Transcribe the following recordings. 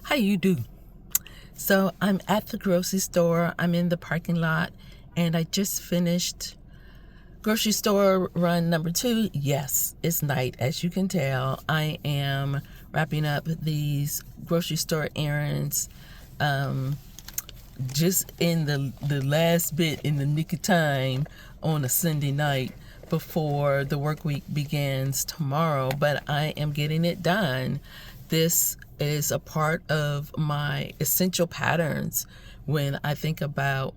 How you do? So I'm at the grocery store. I'm in the parking lot, and I just finished grocery store run number 2. Yes, it's night, as you can tell. I am wrapping up these grocery store errands just in the last bit, in the nick of time, on a Sunday night before the work week begins tomorrow. But I am getting it done. This is a part of my essential patterns when I think about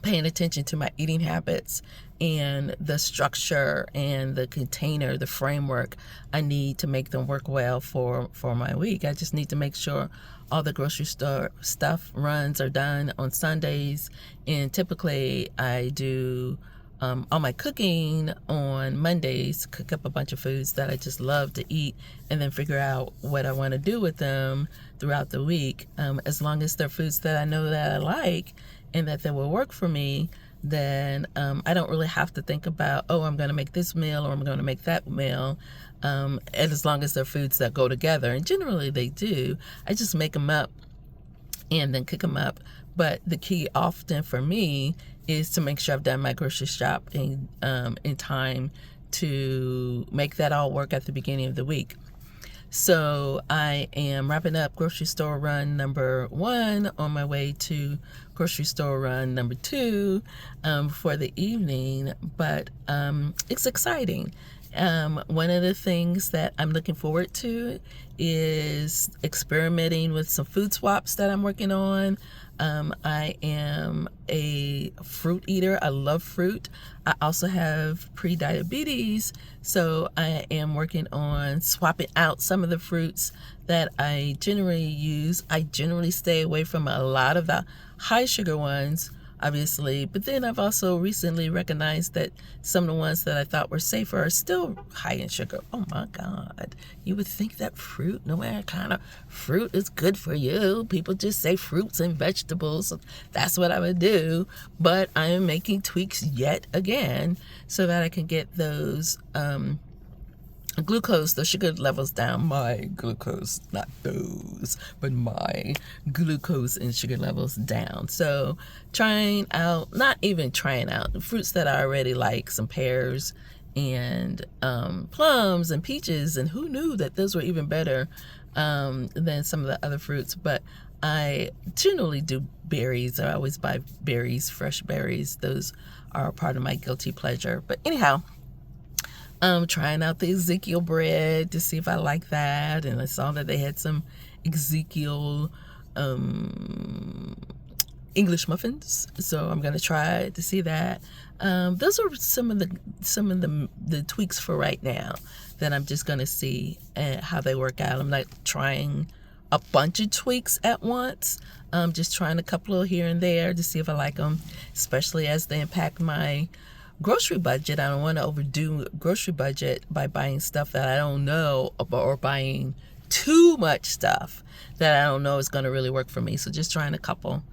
paying attention to my eating habits and the structure and the container, the framework I need to make them work well for my week. I just need to make sure all the grocery store stuff runs are done on Sundays, and typically I do all my cooking on Mondays, cook up a bunch of foods that I just love to eat, and then figure out what I want to do with them throughout the week. As long as they're foods that I know that I like and that they will work for me, then I don't really have to think about, I'm going to make this meal or I'm going to make that meal. And as long as they're foods that go together, and generally they do, I just make them up and then cook them up. But the key often for me is to make sure I've done my grocery shopping in time to make that all work at the beginning of the week. So I am wrapping up grocery store run number 1 on my way to grocery store run number 2 for the evening, but it's exciting. One of the things that I'm looking forward to is experimenting with some food swaps that I'm working on. I am a fruit eater. I love fruit. I also have pre-diabetes, so I am working on swapping out some of the fruits that I generally use. I generally stay away from a lot of the high sugar ones, obviously, but then I've also recently recognized that some of the ones that I thought were safer are still high in sugar. Oh my God. You would think that fruit, no matter kind of fruit, is good for you. People just say fruits and vegetables. So that's what I would do. But I am making tweaks yet again so that I can get those glucose, the sugar levels down. My glucose, not those, but my glucose and sugar levels down. So not even trying out the fruits that I already like, some pears and plums and peaches, and who knew that those were even better than some of the other fruits. But I generally do berries. I always buy berries, fresh berries. Those are part of my guilty pleasure. But anyhow, trying out the Ezekiel bread to see if I like that, and I saw that they had some Ezekiel English muffins, so I'm gonna try to see that. Those are some of the tweaks for right now that I'm just gonna see how they work out. I'm not trying a bunch of tweaks at once. Just trying a couple of here and there to see if I like them, especially as they impact my grocery budget. I don't want to overdo grocery budget by buying stuff that I don't know, or buying too much stuff that I don't know is going to really work for me. So just trying a couple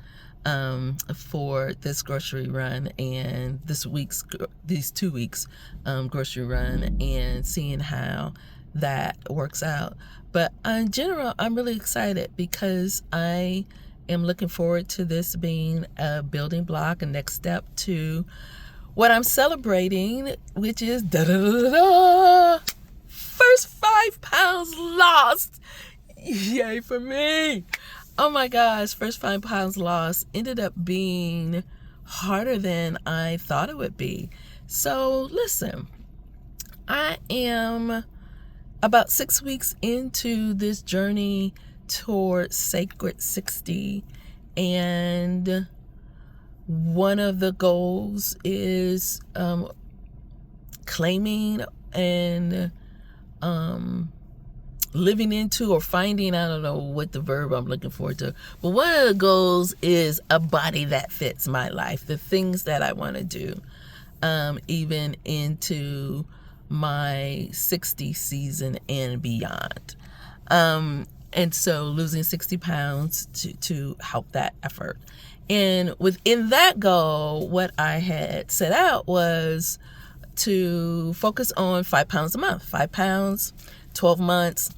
for this grocery run and these 2 weeks grocery run, and seeing how that works out. But in general, I'm really excited because I am looking forward to this being a building block, a next step to what I'm celebrating, which is first 5 pounds lost. Yay for me. Oh my gosh, first 5 pounds lost ended up being harder than I thought it would be. So listen, I am about 6 weeks into this journey towards Sacred 60, and one of the goals is claiming and living into, or finding, I don't know what the verb I'm looking forward to, but one of the goals is a body that fits my life, the things that I want to do, even into my 60 season and beyond. And so losing 60 pounds to help that effort. And within that goal, what I had set out was to focus on 5 pounds a month. 5 pounds, 12 months,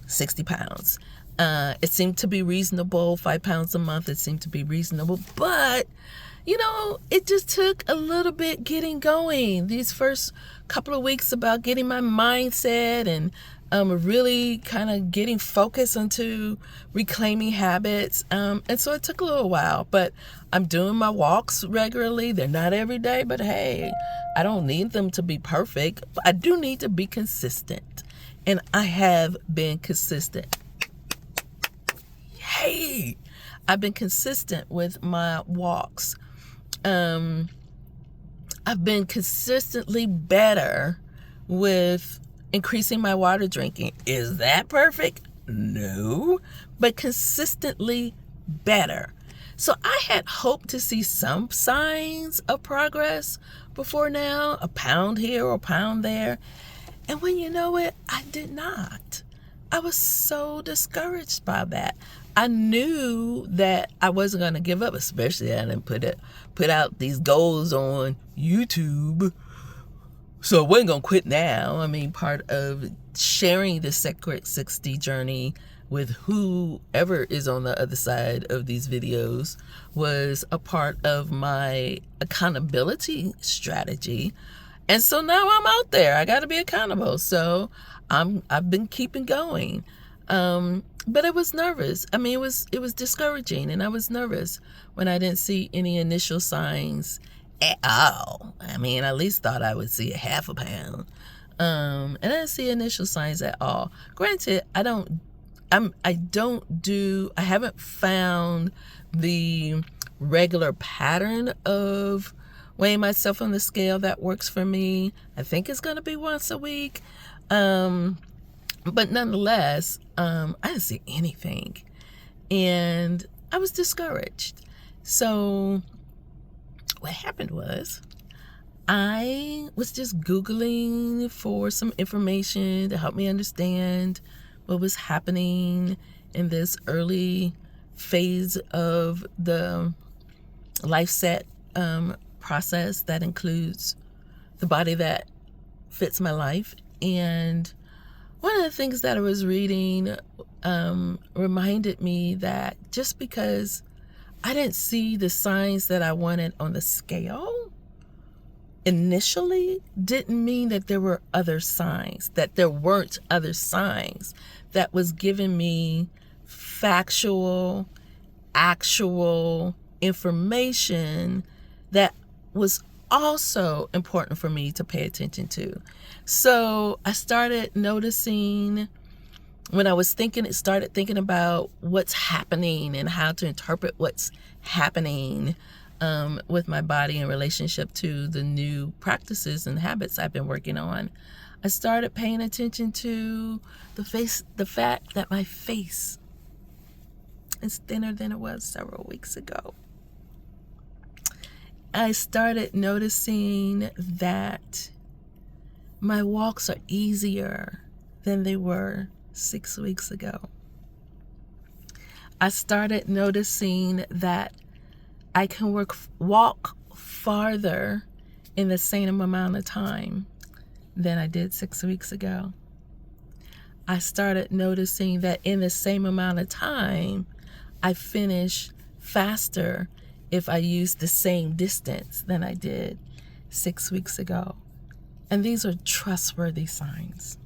60 pounds. It seemed to be reasonable. 5 pounds a month, it seemed to be reasonable. But, it just took a little bit getting going. These first couple of weeks about getting my mindset and really kind of getting focused into reclaiming habits. And so it took a little while, but I'm doing my walks regularly. They're not every day, but hey, I don't need them to be perfect. I do need to be consistent. And I have been consistent. Hey, I've been consistent with my walks. I've been consistently better with increasing my water drinking. Is that perfect? No, but consistently better. So I had hoped to see some signs of progress before now, a pound here or a pound there. And when you know it, I did not. I was so discouraged by that. I knew that I wasn't going to give up, especially I didn't put out these goals on YouTube. So I wasn't going to quit now. I mean, part of sharing the Secret 60 journey with whoever is on the other side of these videos was a part of my accountability strategy. And so now I'm out there. I got to be accountable. So I've been keeping going. But I was nervous. I mean, it was discouraging, and I was nervous when I didn't see any initial signs at all. I mean, I at least thought I would see a half a pound. And I didn't see initial signs at all. Granted, I haven't found the regular pattern of weighing myself on the scale that works for me. I think it's going to be once a week. But nonetheless, I didn't see anything. And I was discouraged. So what happened was I was just Googling for some information to help me understand what was happening in this early phase of the life set process that includes the body that fits my life. And one of the things that I was reading reminded me that just because I didn't see the signs that I wanted on the scale initially didn't mean that there were other signs, that there weren't other signs that was giving me factual, actual information that was also important for me to pay attention to. So I started noticing when I was started thinking about what's happening and how to interpret what's happening with my body in relationship to the new practices and habits I've been working on. I started paying attention to the fact that my face is thinner than it was several weeks ago. I started noticing that my walks are easier than they were 6 weeks ago. I started noticing that I can walk farther in the same amount of time than I did 6 weeks ago. I started noticing that in the same amount of time, I finish faster if I use the same distance than I did 6 weeks ago. And these are trustworthy signs.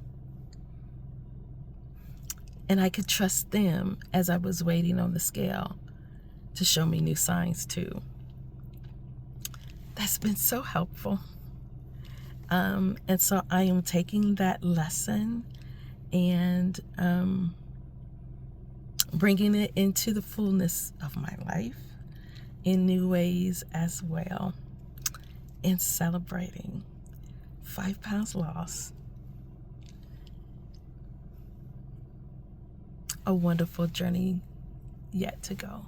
And I could trust them as I was waiting on the scale to show me new signs too. That's been so helpful. And so I am taking that lesson and bringing it into the fullness of my life in new ways as well, and celebrating 5 pounds lost. A wonderful journey yet to go.